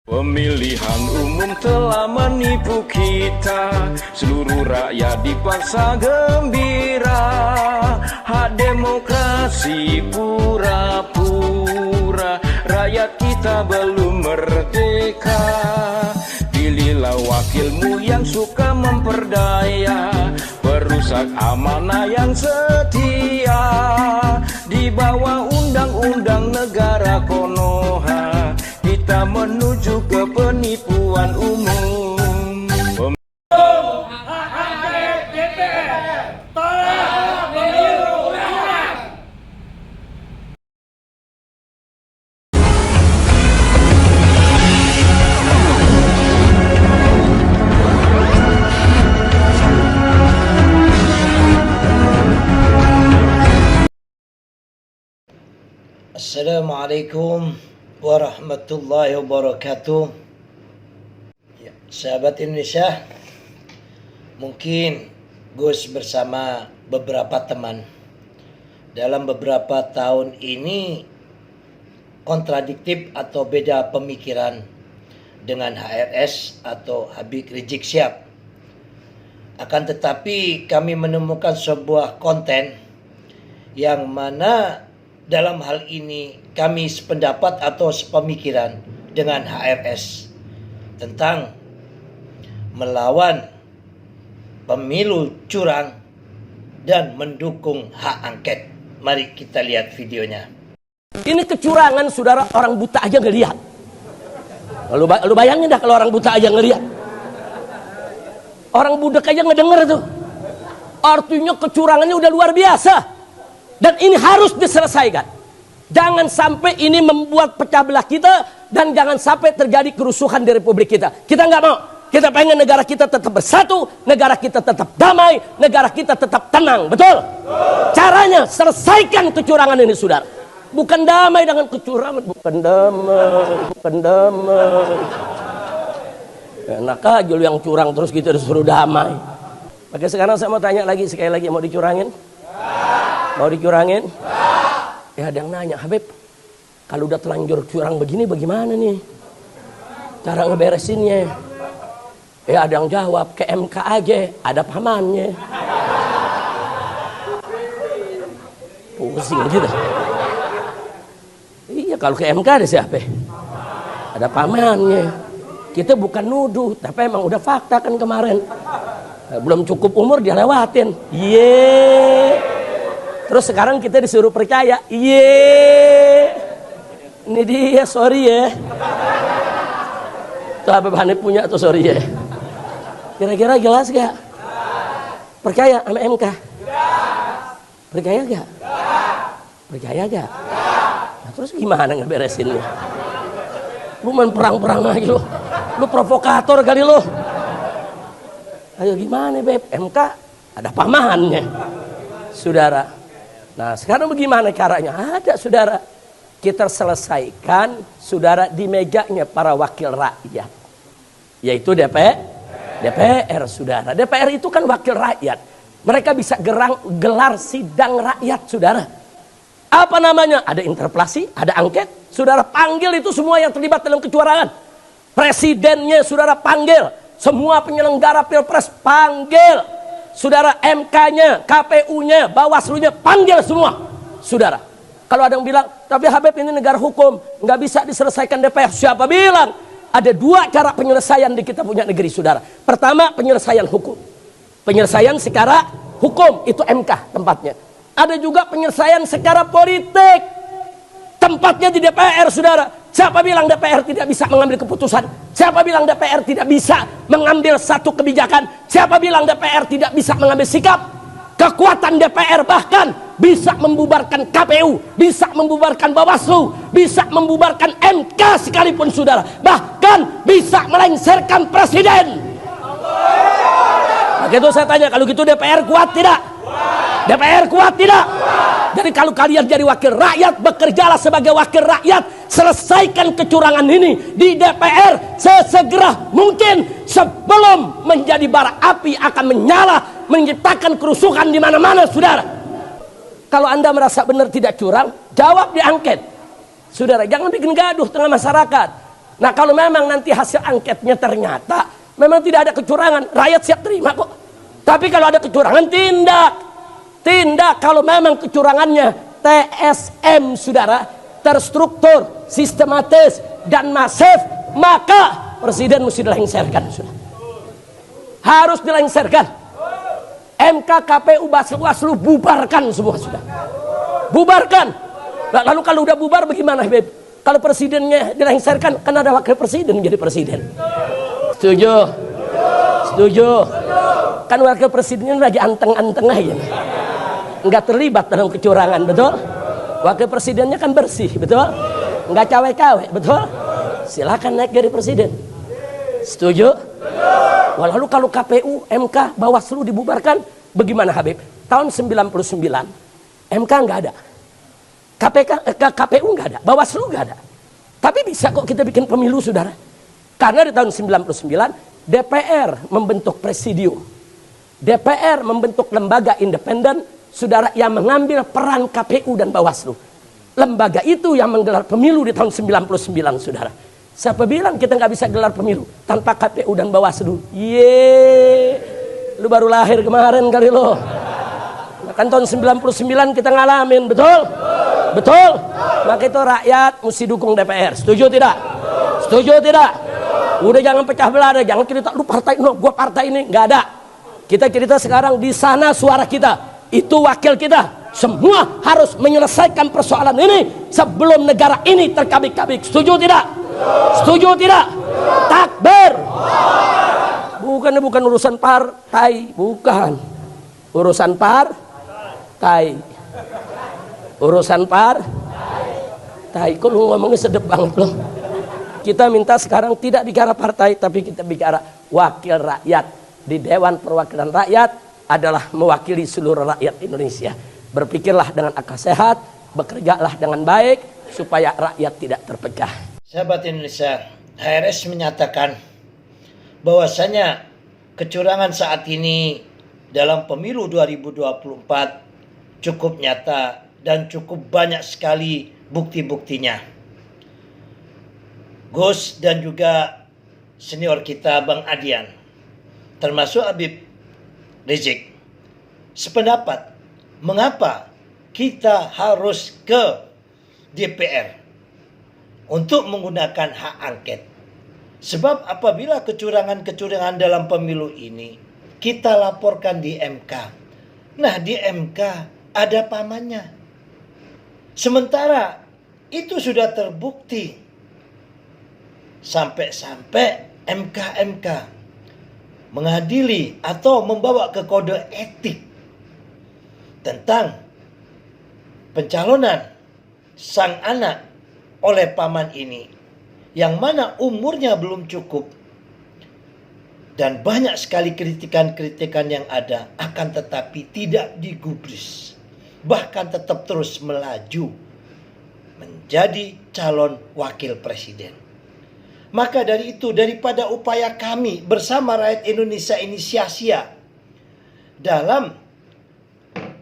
Pemilihan umum telah menipu kita, seluruh rakyat dipaksa gembira. Hak demokrasi pura-pura, rakyat kita belum merdeka. Pilihlah wakilmu yang suka memperdaya, perusak amanah yang setia. Di bawah undang-undang negara Konoha, kita menuju ke penipuan umum. Assalamualaikum warahmatullahi wabarakatuh. Ya, sahabat Indonesia, mungkin Gus bersama beberapa teman dalam beberapa tahun ini kontradiktif atau beda pemikiran dengan HRS atau Habib Rizik Syihab. Akan tetapi kami menemukan sebuah konten yang mana dalam hal ini kami sependapat atau sepemikiran dengan HRS tentang melawan pemilu curang dan mendukung hak angket. Mari kita lihat videonya. Ini kecurangan, saudara, orang buta aja ngelihat. Lu bayangin dah kalau orang buta aja ngelihat. Orang budak aja ngedenger tuh. Artinya kecurangannya udah luar biasa. Dan ini harus diselesaikan. Jangan sampai ini membuat pecah belah kita, dan jangan sampai terjadi kerusuhan di republik kita. Kita nggak mau. Kita pengen negara kita tetap bersatu, negara kita tetap damai, negara kita tetap tenang. Betul? Caranya selesaikan kecurangan ini, saudara. Bukan damai dengan kecurangan. Bukan damai. Enak aja lu yang curang terus kita disuruh damai. Oke, sekarang saya mau tanya lagi, sekali lagi, mau dicurangin? Mau dicurangin? Ya, ada yang nanya, Habib, kalau udah telanjur curang begini bagaimana nih cara ngeberesinnya? Ya, ada yang jawab, ke MK aja, ada pamannya. Pusing gitu. Iya, kalau ke MK ada siapa? Ada pamannya. Kita bukan nuduh, tapi emang udah fakta kan kemarin. Belum cukup umur dia lewatin. Terus sekarang kita disuruh percaya. Ini dia, sorry ya. Tuh Habib Hanif punya tuh, sorry ya. Kira-kira jelas gak? Percaya sama MK? Percaya gak? Percaya gak? Nah, terus gimana ngeberesinnya? Lu main perang-perang aja lu. Lu provokator kali lu. Ayo gimana, Beb? MK ada pamannya, saudara. Nah, sekarang bagaimana caranya? Ada, saudara. Kita selesaikan, saudara, di mejanya para wakil rakyat, yaitu DPR, saudara. DPR itu kan wakil rakyat. Mereka bisa gelar sidang rakyat, saudara. Apa namanya? Ada interpelasi, ada angket. Saudara panggil itu semua yang terlibat dalam kecurangan. Presidennya saudara panggil. Semua penyelenggara pilpres panggil. Saudara, MK-nya, KPU-nya, Bawaslu-nya, panggil semua. Saudara, kalau ada yang bilang, tapi Habib ini negara hukum, nggak bisa diselesaikan DPR. Siapa bilang? Ada dua cara penyelesaian di kita punya negeri, saudara. Pertama, penyelesaian hukum. Penyelesaian secara hukum, itu MK tempatnya. Ada juga penyelesaian secara politik. Tempatnya di DPR, saudara. Siapa bilang DPR tidak bisa mengambil keputusan? Siapa bilang DPR tidak bisa mengambil satu kebijakan? Siapa bilang DPR tidak bisa mengambil sikap? Kekuatan DPR bahkan bisa membubarkan KPU, bisa membubarkan Bawaslu, bisa membubarkan MK sekalipun, saudara. Bahkan bisa melengsarkan presiden. Nah, gitu saya tanya, kalau gitu DPR kuat tidak? DPR kuat tidak? Jadi kalau kalian jadi wakil rakyat, bekerjalah sebagai wakil rakyat, selesaikan kecurangan ini di DPR sesegera mungkin sebelum menjadi bara api akan menyala, menciptakan kerusuhan di mana-mana, saudara. Kalau Anda merasa benar tidak curang, jawab di angket. Saudara, jangan bikin gaduh tengah masyarakat. Nah kalau memang nanti hasil angketnya ternyata memang tidak ada kecurangan, rakyat siap terima kok. Tapi kalau ada kecurangan, tindak. Kalau memang kecurangannya TSM saudara, terstruktur, sistematis dan masif, maka presiden mesti dilengsarkan sudah. Harus dilengsarkan. MK, KPU, Bawaslu bubarkan semua sudah. Bubarkan. Nah, lalu kalau udah bubar bagaimana, Habib? Kalau presidennya dilengsarkan, kan ada wakil presiden jadi presiden. Setuju? Setuju? Kan wakil presidennya lagi anteng-anteng aja. Enggak terlibat dalam kecurangan, betul? Wakil presidennya kan bersih, betul? Enggak cawe-cawe, betul? Silakan naik jadi presiden. Setuju? Lalu kalau KPU, MK, Bawaslu dibubarkan, bagaimana Habib? Tahun 99, MK nggak ada. KPU nggak ada, Bawaslu nggak ada. Tapi bisa kok kita bikin pemilu, saudara. Karena di tahun 99, DPR membentuk presidium. DPR membentuk lembaga independen, saudara, yang mengambil peran KPU dan Bawaslu. Lembaga itu yang menggelar pemilu di tahun 99, saudara. Siapa bilang kita nggak bisa gelar pemilu tanpa KPU dan Bawaslu? Lu baru lahir kemarin kali lo. Kan tahun 99 kita ngalamin, betul? Betul? Maka itu rakyat mesti dukung DPR. Setuju tidak? Setuju tidak? Udah jangan pecah belah, jangan cerita lu partai no, gua partai ini, nggak ada. Kita cerita sekarang di sana suara kita, itu wakil kita. Semua harus menyelesaikan persoalan ini sebelum negara ini terkabik-kabik. Setuju tidak? Setuju tidak? Takbir. Bukan urusan partai, bukan. Urusan partai. Urusan partai. Kok lu ngomongnya sedep banget loh. Kita minta sekarang tidak bicara partai, tapi kita bicara wakil rakyat. Di Dewan Perwakilan Rakyat adalah mewakili seluruh rakyat Indonesia. Berpikirlah dengan akal sehat, bekerjalah dengan baik supaya rakyat tidak terpecah. Sahabat Indonesia, HRS menyatakan bahwasanya kecurangan saat ini dalam pemilu 2024 cukup nyata dan cukup banyak sekali bukti-buktinya. Gus dan juga senior kita Bang Adian, termasuk Habib Rizik, sependapat mengapa kita harus ke DPR untuk menggunakan hak angket. Sebab apabila kecurangan-kecurangan dalam pemilu ini kita laporkan di MK, nah di MK ada pamannya. Sementara itu sudah terbukti. Sampai-sampai MK mengadili atau membawa ke kode etik tentang pencalonan sang anak oleh paman ini, yang mana umurnya belum cukup, dan banyak sekali kritikan-kritikan yang ada, akan tetapi tidak digubris, bahkan tetap terus melaju menjadi calon wakil presiden. Maka dari itu, daripada upaya kami bersama rakyat Indonesia ini sia-sia dalam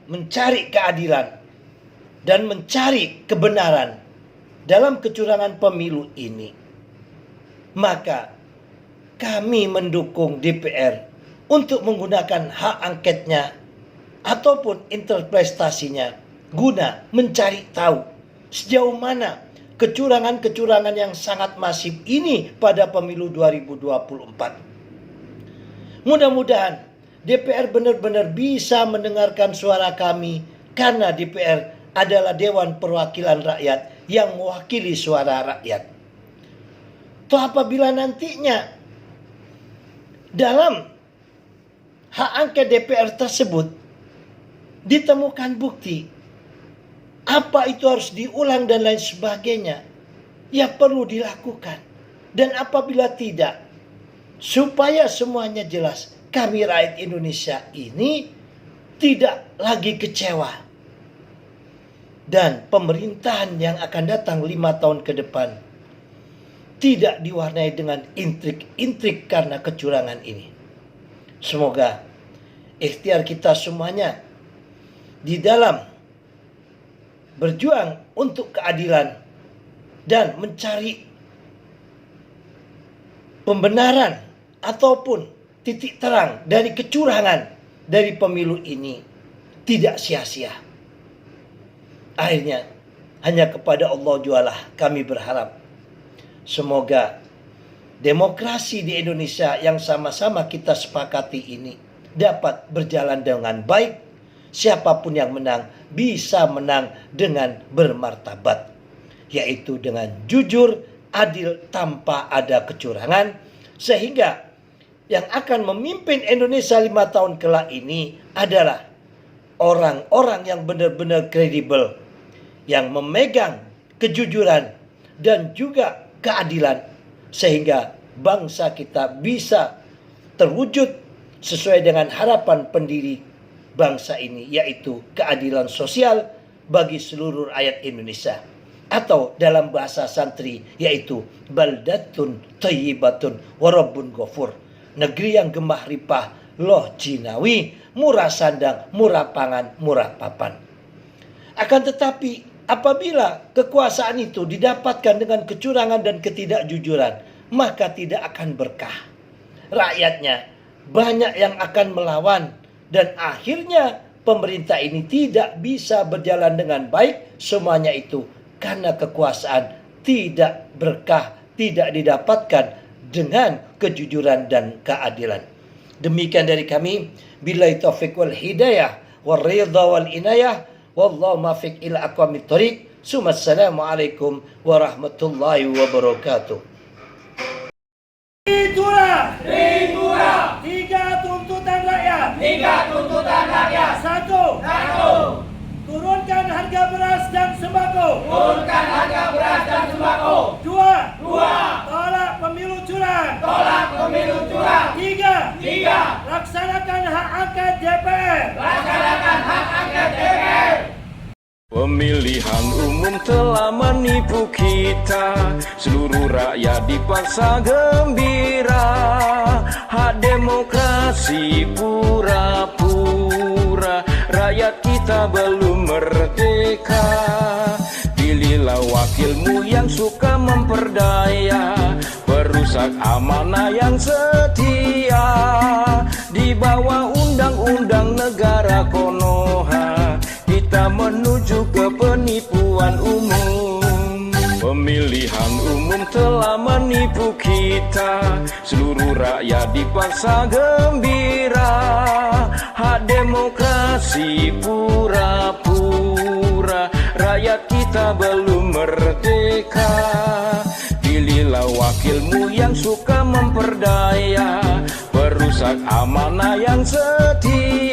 mencari keadilan dan mencari kebenaran dalam kecurangan pemilu ini, maka kami mendukung DPR untuk menggunakan hak angketnya ataupun interpretasinya guna mencari tahu sejauh mana kecurangan-kecurangan yang sangat masif ini pada pemilu 2024. Mudah-mudahan DPR benar-benar bisa mendengarkan suara kami, karena DPR adalah Dewan Perwakilan Rakyat yang mewakili suara rakyat. Toh apabila nantinya dalam hak angket DPR tersebut ditemukan bukti, apa itu harus diulang dan lain sebagainya, ya perlu dilakukan. Dan apabila tidak, supaya semuanya jelas, kami rakyat Indonesia ini tidak lagi kecewa. Dan pemerintahan yang akan datang 5 tahun ke depan tidak diwarnai dengan intrik-intrik karena kecurangan ini. Semoga ikhtiar kita semuanya di dalam berjuang untuk keadilan dan mencari pembenaran ataupun titik terang dari kecurangan dari pemilu ini tidak sia-sia. Akhirnya hanya kepada Allah jualah kami berharap. Semoga demokrasi di Indonesia yang sama-sama kita sepakati ini dapat berjalan dengan baik. Siapapun yang menang bisa menang dengan bermartabat, yaitu dengan jujur, adil, tanpa ada kecurangan, sehingga yang akan memimpin Indonesia 5 tahun kelak ini adalah orang-orang yang benar-benar kredibel, yang memegang kejujuran dan juga keadilan, sehingga bangsa kita bisa terwujud sesuai dengan harapan pendiri bangsa ini, yaitu keadilan sosial bagi seluruh rakyat Indonesia, atau dalam bahasa santri yaitu baldatun thayyibatun warabbun ghafur, negeri yang gemah ripah, loh jinawi, murah sandang, murah pangan, murah papan. Akan tetapi apabila kekuasaan itu didapatkan dengan kecurangan dan ketidakjujuran, maka tidak akan berkah. Rakyatnya banyak yang akan melawan, dan akhirnya pemerintah ini tidak bisa berjalan dengan baik. Semuanya itu karena kekuasaan tidak berkah, tidak didapatkan dengan kejujuran dan keadilan. Demikian dari kami. Billahi taufiq wal hidayah wal ridha wal inayah wallahu muwaffiq ila aqwamit thoriq. Assalamualaikum warahmatullahi wabarakatuh. Itulah tiga tuntutan rakyat. Satu, turunkan harga beras dan sembako. Dua, tolak pemilu curang. Tiga, laksanakan hak angket DPR. Pemilihan umum telah menipu kita, seluruh rakyat dipaksa gembira. Hak demokrasi pura-pura, rakyat kita belum merdeka. Pilihlah wakilmu yang suka memperdaya, perusak amanah yang setia. Di bawah undang-undang negara Konoha, kita menuju ke penipuan umum. Pemilihan umum telah menipu kita, seluruh rakyat dipaksa gembira. Hak demokrasi pura-pura, rakyat kita belum merdeka. Pilihlah wakilmu yang suka memperdaya, perusak amanah yang setia.